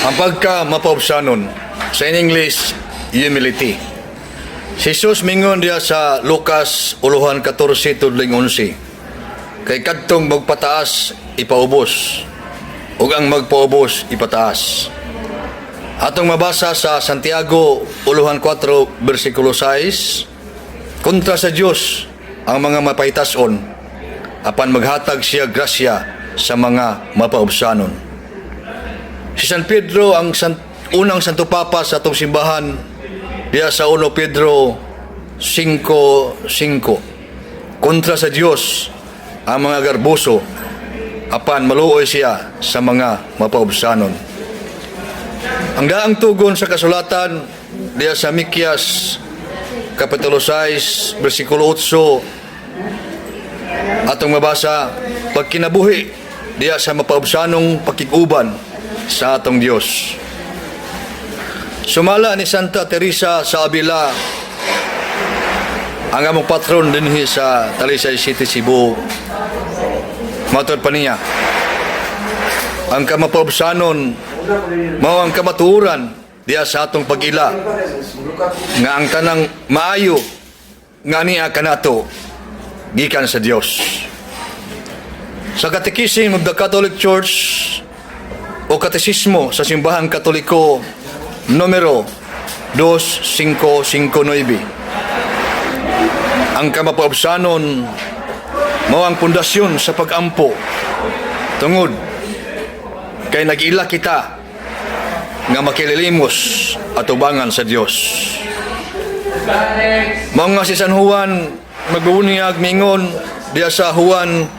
Ang pagka mapaubsanon, sa in English, humility. Si Jesus mingon diya sa Lucas 14:11, kay kadtong magpataas, ipaubos, ug ang magpaubos, ipataas. Atong mabasa sa Santiago 4:6, kontra sa Dios ang mga mapaytason, apan maghatag siya grasya sa mga mapaubsanon. Si San Pedro ang unang Santo Papa sa atong simbahan diya sa 1 Pedro 5:5. Kontra sa Dios ang mga garbuso, apan maluoy siya sa mga mapaubsanon. Ang daang tugon sa kasulatan diya sa Mikyas Kapitulo 6 versikulo 8 atong mabasa, pagkinabuhi diya sa mapaubsanong pakiguban sa atong Dios. Sumala ni Santa Teresa sa Avila, ang among patron dinhi sa Talisay City, Cebu. Matod pa niya, ang kamapaubsanon mao ang kamatuoran diya sa atong pag-ila, nga ang tanang maayo nga niya kanato gikan sa Dios. Sa Catechism of the Catholic Church o Katesismo sa Simbahan Katoliko numero 2559, ang kamapaubsanon mao ang pundasyon sa pag-ampo tungod kay nag-ila kita nga makililimos at ubangan sa Dios. Mao nga si San Juan magbubunyag mingon diya sa Juan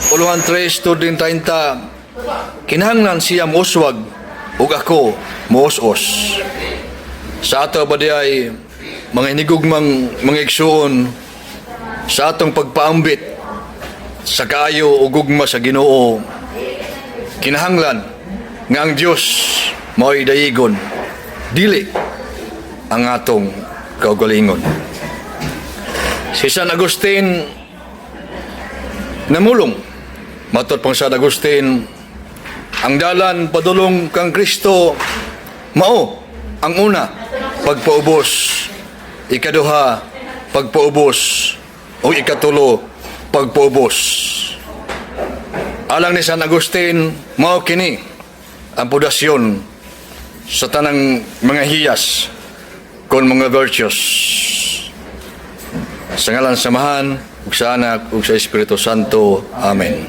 3:30, kinahanglan siya mouswag ug ako moos-os. Sa ato ba diay mga hinigugmang mga igsuon, sa atong pagpaambit sa kaayo o gugma sa Ginoo, kinahanglan nga ang Dios mao'y dayigon, dili ang atong kaugalingon. Si San Agustin namulong, matod pang San Agustin, ang dalan padulong kang Kristo mao ang una, pagpaubos, ikaduha, pagpaubos, o ikatulo, pagpaubos. Alang ni San Agustin, mao kini ang pundasyon sa tanang mga hiyas kon mga virtues. Sa ngalan samahan ug sa Anak ug sa Espiritu Santo. Amen.